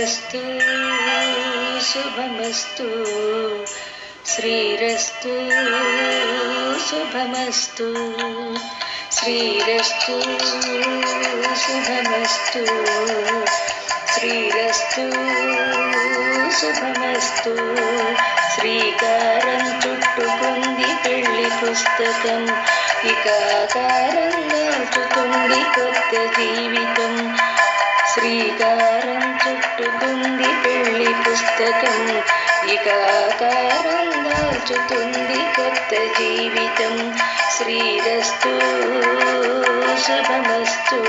శ్రీరస్తు శుభమస్తు, శ్రీరస్తు శుభమస్తు, శ్రీరస్తు శుభమస్తు, శ్రీరస్తు శుభమస్తు. శ్రీకారం చుట్టుకుంది పెళ్లి పుస్తకం, ఇక ఆకారం దాల్చుతుంది కొత్త జీవితం. శ్రీకారం చుట్టుకుంది పెళ్లి పుస్తకం, ఇక ఆకారం దాల్చుతుంది కొత్త జీవితం. శ్రీరస్తు శుభమస్తు,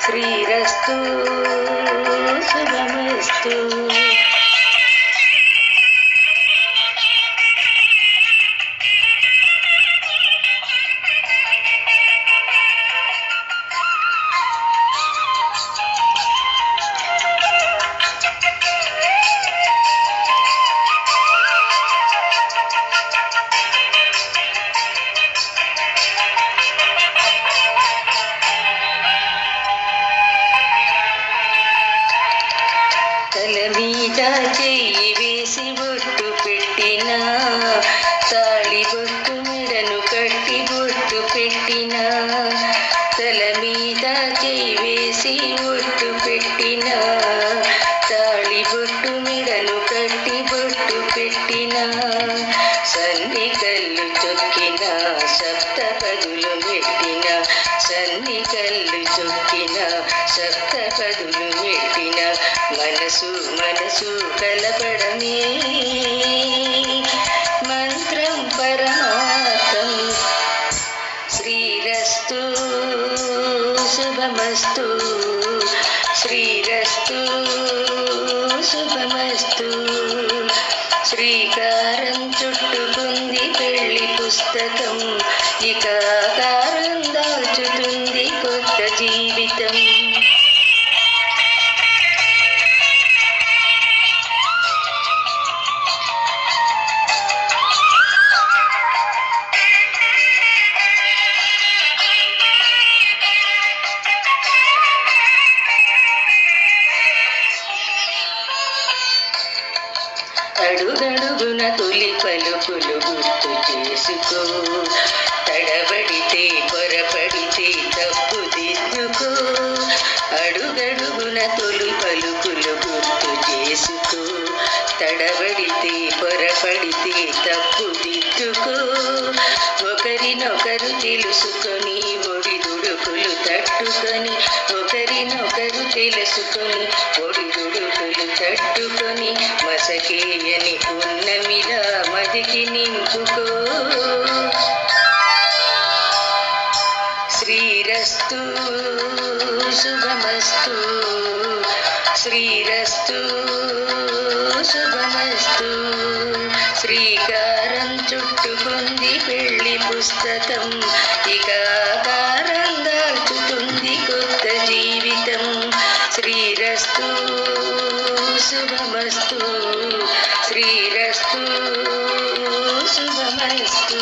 శ్రీరస్తు శుభమస్తు. తల మీద చెయ్యి వేసి బొట్టు పెట్టినా, తాళి బొట్టు మెడను కట్టి బొట్టు పెట్టినా. తల మీద చెయ్యి వేసి బొట్టు పెట్టినా, తాళి బొట్టు మెడను కట్టి బొట్టు పెట్టినా. సన్ని కళ్ళు చొక్కిన సప్త పదులు మెట్టిన, సన్ని కళ్ళు చొక్కిన సప్త పదులు మెట్టిన. మనసు మనసు కలపడమే మంత్రం పరమార్థం. శ్రీరస్తు శుభమస్తు, శ్రీరస్తు శుభమస్తు. శ్రీకారం చుట్టుకుంది పెళ్లి పుస్తకం, ఇక ఆకారం దాల్చుతుంది కొత్త జీవితం. అడుగడుగున తొలి పలుకులు గుర్తు చేసుకో, తడబడితే పొరపడితే తప్పు దిద్దుకో. అడుగడుగున తొలి పలుకులు గుర్తు చేసుకో, తడబడితే పొరపడితే తప్పు దిద్దుకో. ఒకరినొకరు తెలుసుకొని ఒడిదుడుకులు తట్టుకొని, ఒకరినొకరు తెలుసుకొని ఒడిదుడుకులు తట్టుకొని. మసకేయని పున్నమిలా మదికి నింపుకో. శ్రీరస్తు శుభమస్తు, శ్రీరస్తు శుభమస్తు. శ్రీకారం చుట్టుకుంది పెళ్లి పుస్తకం, ఇక ఆకారం దాల్చుతుంది కొత్త జీవితం. శ్రీరస్తు శుభమస్తు, శ్రీరస్తు శుభమస్తు.